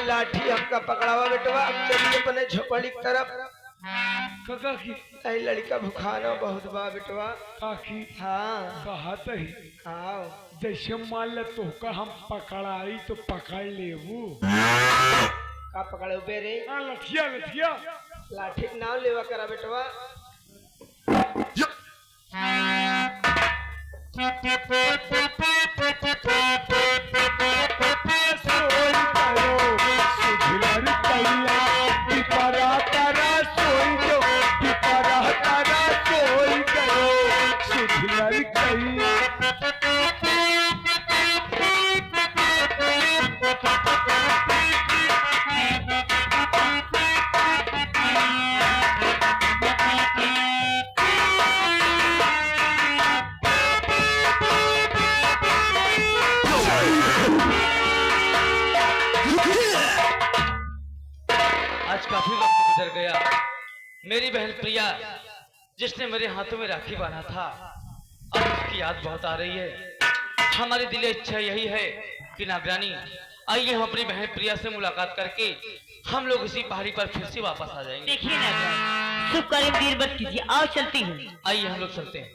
लाठी हमका पकड़ावा बेटवा, अब चलिए अपने झोपड़ी की तरफ। काका की आई लड़का भुखाना बहुत बा बेटवा। काकी हाँ कहत ही आओ। जैसे मान ल तो का हम पकड़ाई तो पकड़ लेबू। का पकड़े बेरे? लठिया लठिया लाठी के नाम लेवा करा बेटवा। आज काफी वक्त गुजर गया। मेरी बहन प्रिया जिसने मेरे हाथों में राखी बांधा था, अब उसकी याद बहुत आ रही है। हमारी दिली इच्छा यही है कि नागरानी आइए हम अपनी बहन प्रिया से मुलाकात करके हम लोग इसी पहाड़ी पर फिर से वापस आ जाएंगे। देखिए नागरानी, शुभ कार्य देर मत कीजिए, आओ चलती हूँ। आइए हम लोग चलते हैं।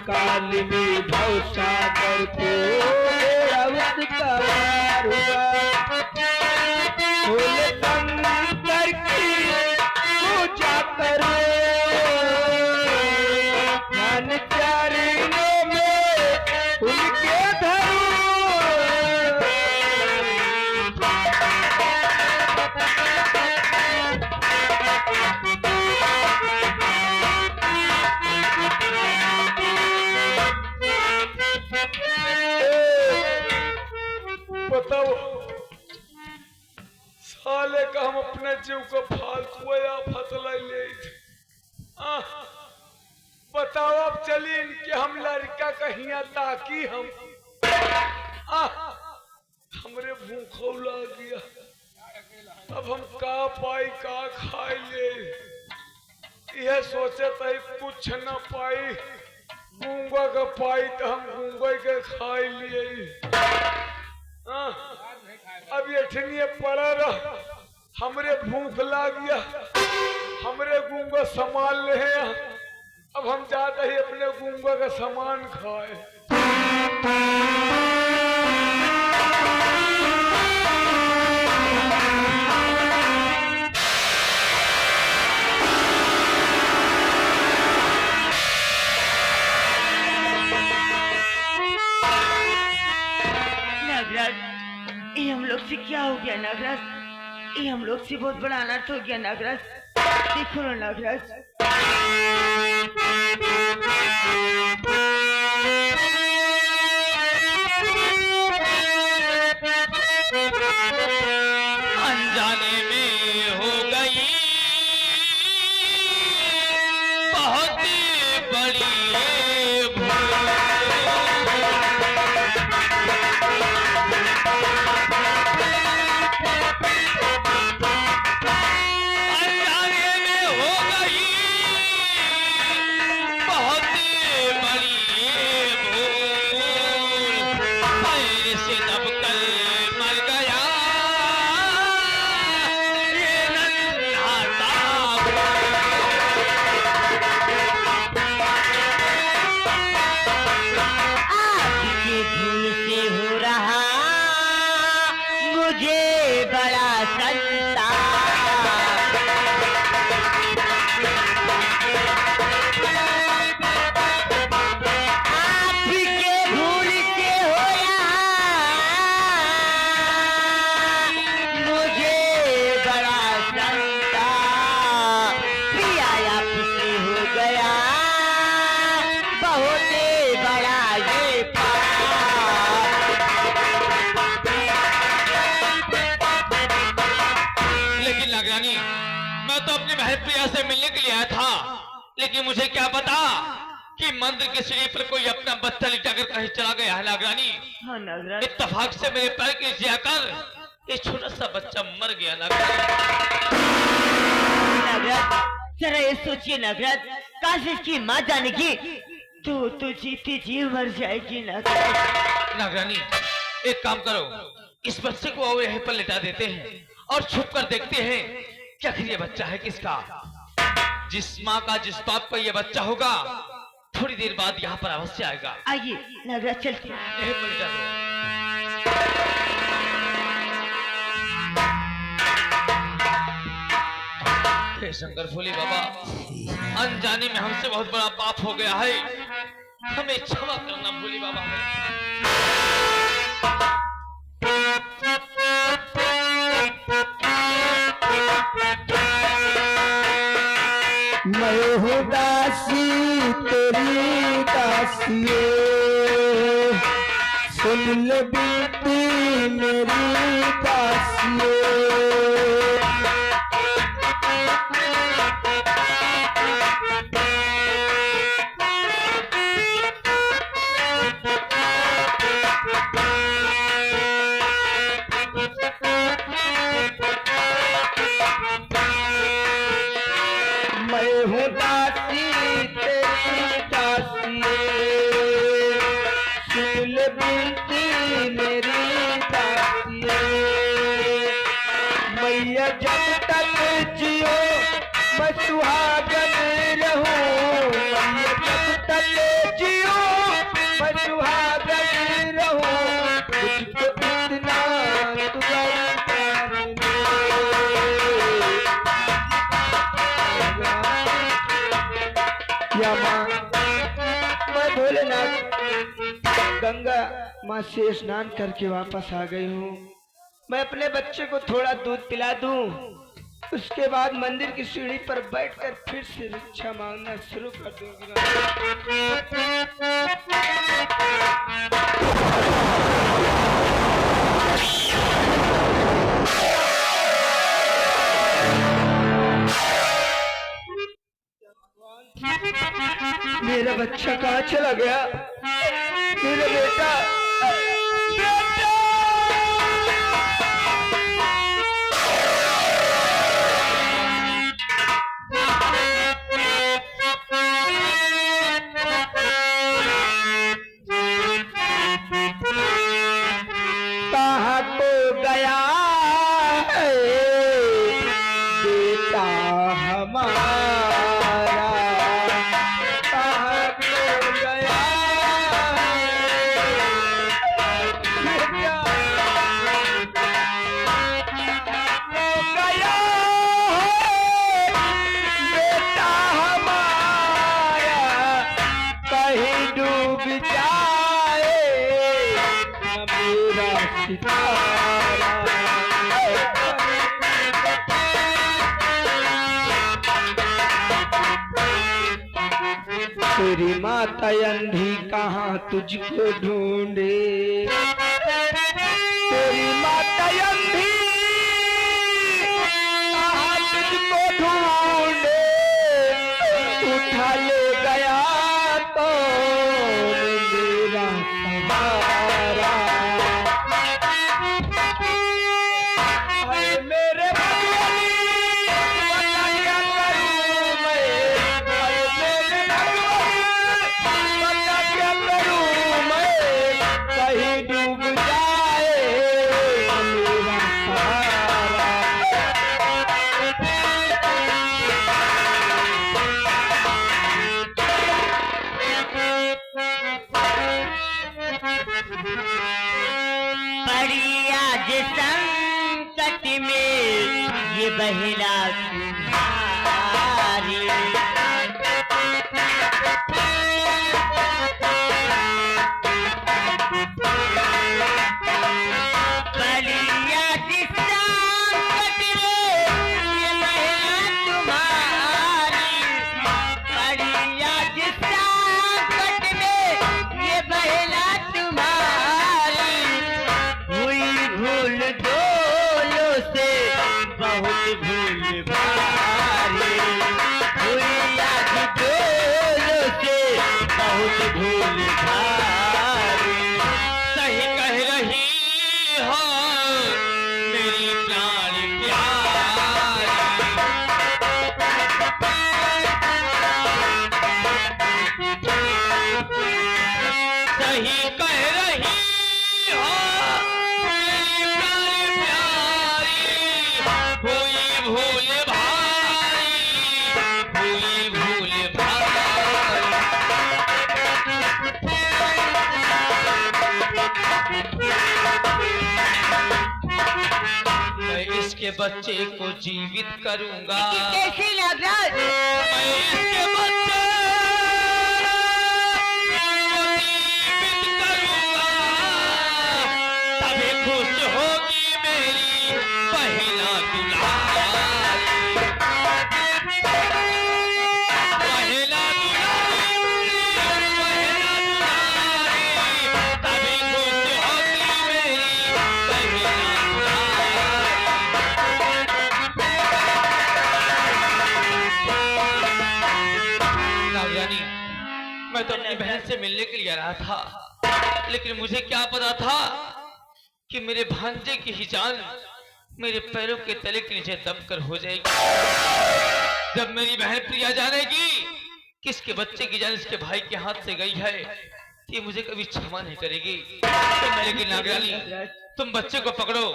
काल में भवसागर को अवतार हुआ, बोले शंकर की पूजा करो, ध्यान चरणों में उनके धरो। जीव को फालतू या फतला ले बताओ। अब चली इनके हम लड़का कहीं ताकि हम हमरे भूखो लग गया। अब हम का पाई का खाई ले, यह सोचे तई कुछ न पाई, गूंगा का पाई तो हम गूंगा के खाई लिए। अब ये ठनिए पड़ा रहा, हमरे भूख लग गया, हमरे गूंगा सामान ले। अब हम जाते ही अपने गूंगा का सामान खाए। ये हम लोग से क्या हो गया नागराज? ये हम लोग से बहुत बड़ा अनर्थ हो गया नागराज। देखो ना नागराज, अनजाने में हो गई बहुत बड़ी प्रिया से मिलने के लिए आया था, लेकिन मुझे क्या पता कि मंदिर के सीढ़ी पर कोई अपना बच्चा लिटाकर कहीं चला गया है नागरानी। हाँ नागराज, इत्तेफाक से मेरे पैर के नीचे आकर ये छोटा सा बच्चा मर गया नागराज। जरा ये सोचिए नागराज, काश इसकी माँ जानेगी तो जीती जी मर जाएगी नागराज। नागरानी एक काम करो, इस बच्चे को और यहीं पर लिटा देते हैं और छुप कर देखते हैं कि आखिर ये बच्चा है किसका। जिस माँ का जिस बाप का ये बच्चा होगा थोड़ी देर बाद यहाँ पर अवश्य आएगा। आइए नागराज चलते हैं। यहीं पर लिटा दो। हे शंकर भोले बाबा, अनजाने में हमसे बहुत बड़ा पाप हो गया है, हमें क्षमा करना भोले बाबा। मैं हूँ दासी तेरी दासिए, सुन ले बीती मेरी दासिए। मैं हूँ दासी तेरी दासिए, सुन ले बीती मेरी दासिए। मैया जब तक जियो मैं सुहागन रहूं, मैया जब तक जियो मैं सुहागन रहूं। तुझको इतना या माँ, मैं भोलेनाथ गंगा माँ से स्नान करके वापस आ गई हूँ। मैं अपने बच्चे को थोड़ा दूध पिला दूं, उसके बाद मंदिर की सीढ़ी पर बैठकर फिर से भिक्षा मांगना शुरू कर दूंगी। मेरा बच्चा कहाँ चला गया? मेरा बेटा, बेटा! कहाँ को गया है बेटा हमारा? कहाँ को गया बेटा हमारा? कहीं डूब जाए न मेरा सितारा। तेरी माता अंधी कहाँ तुझको ढूंढे? तेरी माता अंधी कहाँ तुझको ढूंढे? उठा ले गया तो मेरा सहारा। हाय मेरे भगवान, बता क्या करूं मैं? हाय मेरे भगवान, बता क्या करूं मैं? कहीं डूब जाए मेरा सहारा। पड़ी आज संकट में ये बहिला तुम्हारी। पड़ी आज संकट में ये बहिला तुम्हारी। पड़ी आज संकट में ये बहिला तुम्हारी। हुई भूल डोलों से बहुत भूल भारी। हुई आज डोलों से बहुत भूल भारी। सही कह रही हो मेरी प्राण प्यारी। सही कह रही हो मेरी प्राण प्यारी। हुई भूल भारी, हुई भूल भारी। मैं इसके बच्चे को जीवित करूंगा। कैसे नागराज? मैं इसके बच्चे को जीवित करूंगा, तभी खुश होगी मेरी पहला दुलारी। पहला दुलारी, पहला दुलारी, तभी खुश होगी मेरी पहला दुलारी। नागरानी, मैं तो अपनी बहन से मिलने के लिए आ रहा था, लेकिन मुझे क्या पता था कि मेरे भांजे की ही जान मेरे पैरों के तले के नीचे दबकर हो जाएगी। जब मेरी बहन प्रिया जानेगी कि इसके बच्चे की जान इसके भाई के हाथ से गई है, तो ये मुझे कभी क्षमा नहीं करेगी। तो मेरे की नागरानी, तुम बच्चे को पकड़ो,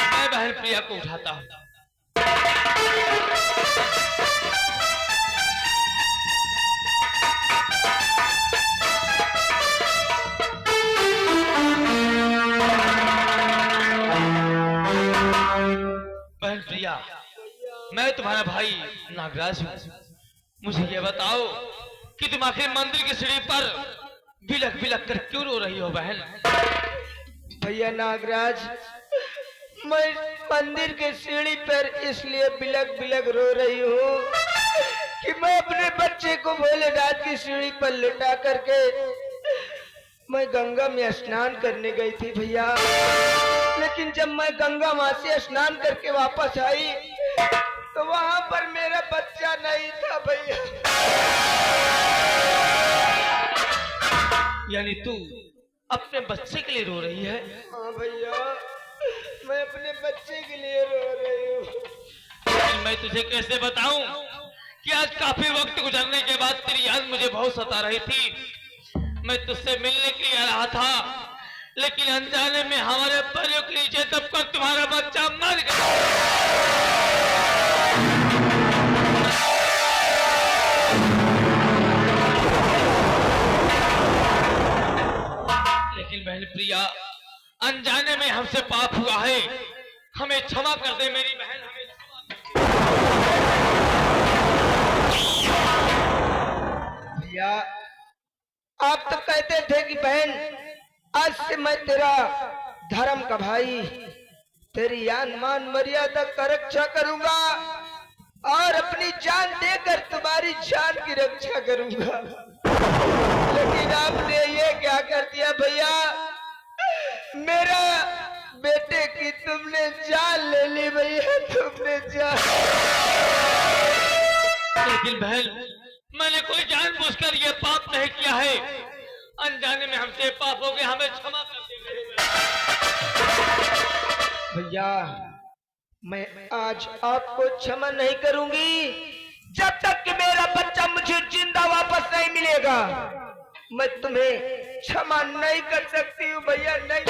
मैं बहन प्रिया को उठाता हूँ। बहन प्रिया, मैं तुम्हारा भाई नागराज हूँ। मुझे ये बताओ कि तुम आखिर मंदिर की सीढ़ी पर बिलख बिलख कर क्यों रो रही हो बहन? भैया नागराज, मैं मंदिर के सीढ़ी पर इसलिए बिलक बिलक रो रही हूँ कि मैं अपने बच्चे को भोलेनाथ की सीढ़ी पर लिटा करके मैं गंगा में स्नान करने गई थी भैया। लेकिन जब मैं गंगा माँ से स्नान करके वापस आई तो वहां पर मेरा बच्चा नहीं था भैया। यानी तू अपने बच्चे के लिए रो रही है? हाँ भैया, मैं अपने बच्चे के लिए रो रही हूँ। लेकिन मैं तुझे कैसे बताऊं कि आज काफी वक्त गुजरने के बाद तेरी याद मुझे बहुत सता रही थी। मैं तुझसे मिलने के लिए आ रहा था, लेकिन अनजाने में हमारे पैरों के नीचे दबकर तुम्हारा बच्चा मर गया। लेकिन बहन प्रिया, अनजाने में हमसे पाप हुआ है, हमें क्षमा कर दे मेरी बहन, हमें क्षमा कर दे। भैया, आप तो कहते थे कि बहन आज से मैं तेरा धर्म का भाई, तेरी आन मान मर्यादा का रक्षा करूंगा और अपनी जान देकर तुम्हारी जान की रक्षा करूंगा। लेकिन आपने ये क्या कर दिया भैया, मेरा बेटे की तुमने जान ले ली भैया, तुमने जान। लेकिन बहन, मैंने कोई जानबूझकर ये पाप नहीं किया है, अनजाने में हमसे पाप हो गए, हमें क्षमा कर दे भैया। मैं आज आपको क्षमा नहीं करूंगी जब तक कि मेरा बच्चा मुझे जिंदा वापस नहीं मिलेगा। मैं तुम्हें क्षमा नहीं कर सकती हूँ भैया, नहीं।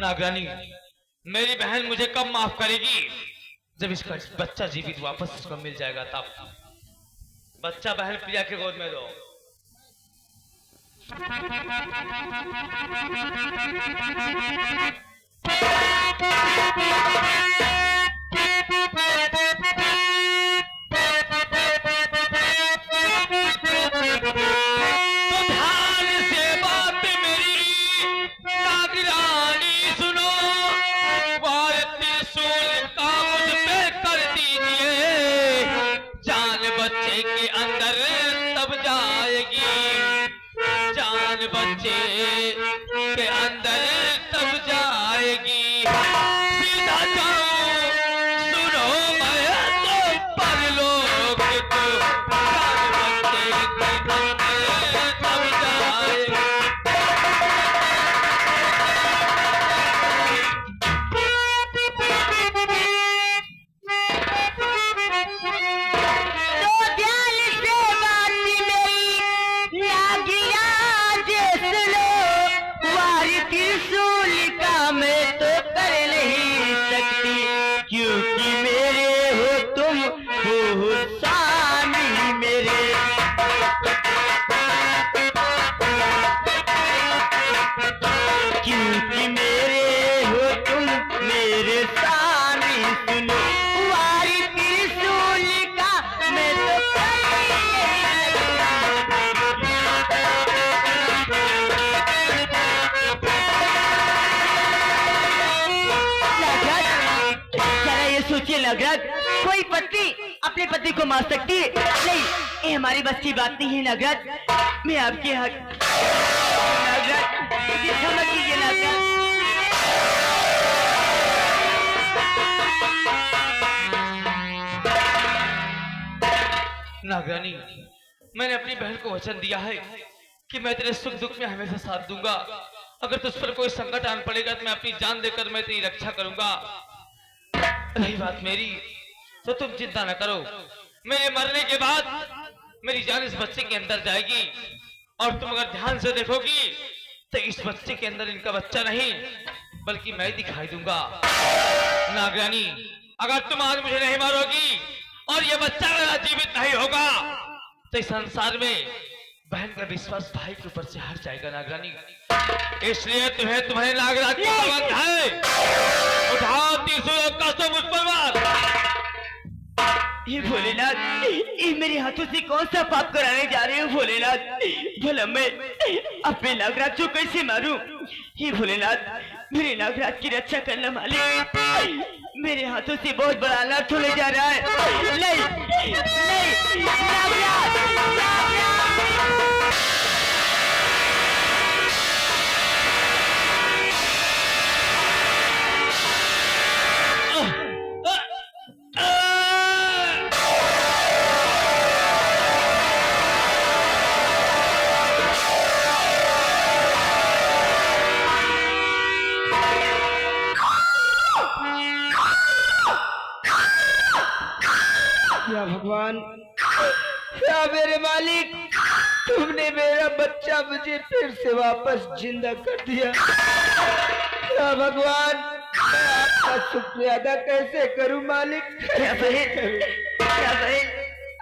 नागरानी, मेरी बहन मुझे कब माफ करेगी? जब इसका बच्चा जीवित वापस उसको मिल जाएगा तब। बच्चा बहन प्रिया के गोद में दो। बच्चे के अंदर तब जाएगी, सीधा जाओ सुनो मैं तो परलोक को, बच्चे के अंदर तब जाएगी। नगराज, कोई पत्नी अपने पति को मार सकती है? नहीं, ये हमारी बस की बात नहीं है नगराज। मैं आपके हक नगराज, समझ लीजिए नगराज। नागरानी, मैंने अपनी बहन को वचन दिया है कि मैं तेरे सुख दुख में हमेशा साथ दूंगा। अगर तुझ पर कोई संकट आन पड़ेगा तो मैं अपनी जान देकर मैं तेरी रक्षा करूंगा। रही बात मेरी, तो तुम चिंता न करो, मेरे मरने के बाद मेरी जान इस बच्चे के अंदर जाएगी और तुम अगर ध्यान से देखोगी तो इस बच्चे के अंदर इनका बच्चा नहीं बल्कि मैं दिखाई दूंगा। नागरानी, अगर तुम आज मुझे नहीं मारोगी और ये बच्चा मेरा जीवित नहीं होगा तो इस संसार में बहन का विश्वास भाई के ऊपर से हट जाएगा। नागरानी, इसलिए तुम्हें तुम्हारे नागराज की संबंध है, उठाओ त्रिशूल का तो मुझ पर मार। ये भोलेनाथ, ये मेरे हाथों से कौन सा पाप कराने जा रहे हो भोलेनाथ? भला मैं अपने नागराज को कैसे मारूं? ये भोलेनाथ, मेरे नागराज की रक्षा करना मालिक, मेरे हाथों से बहुत बड़ा अनर्थ होने जा रहा है। नहीं, नहीं, नागराज, नागराज। या भगवान, या मेरे मालिक, तुमने मेरा बच्चा मुझे फिर से वापस जिंदा कर दिया। या भगवान, मैं आपका शुक्रिया अदा कैसे करूं मालिक? क्या बहन,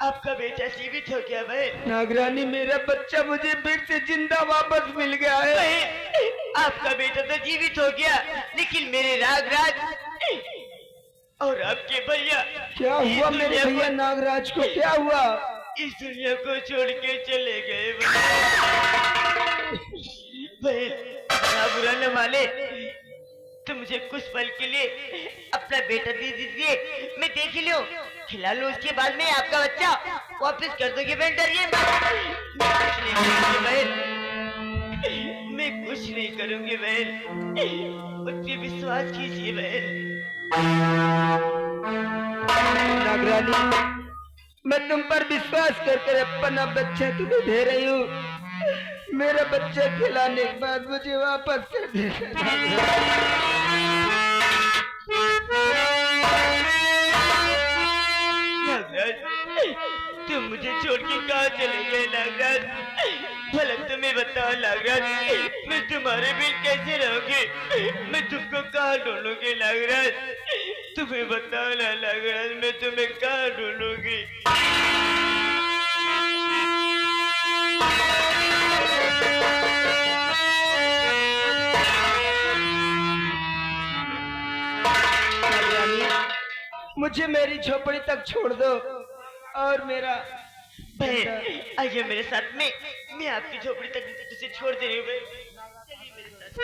आपका बेटा जीवित हो गया बहन। नागरानी, मेरा बच्चा मुझे फिर से जिंदा वापस मिल गया है। बहन, आपका बेटा तो जीवित हो गया, लेकिन मेरे नागराज और आपके भैया, क्या हुआ मेरे भैया नागराज को? क्या हुआ? इस दुनिया को छोड़ के चले गए बहन। बुरा न माने तो मुझे कुछ पल के लिए अपना बेटा दे दीजिए, मैं देख लूं, खिला लूं, उसके बाद में आपका बच्चा वापस कर दोगे बहन। डरिए बहन, मैं कुछ नहीं करूंगी बहन, मुझ पे विश्वास कीजिए बहन। नागरानी, मैं तुम पर विश्वास कर अपना बच्चा तुम्हें दे रही हूँ। मेरा बच्चा खिलाने के बाद मुझे वापस कर देना। नागराज, तुम मुझे छोड़ के कहाँ चले गए नागराज? भला तुम्हें बताओ नागराज, मैं तुम्हारे बिन कैसे रहूंगी? मैं तुमको कहाँ ढूंढूंगी नागराज? तुम्हें बताओ ना नागराज, मैं तुम्हें कहाँ ढूंढूंगी? मुझे मेरी झोपड़ी तक छोड़ दो और मेरा बहन, आइए मेरे साथ में, मैं आपकी झोपड़ी तक तुझे छोड़ दे रही हूँ बहन। चलिए मेरे साथ।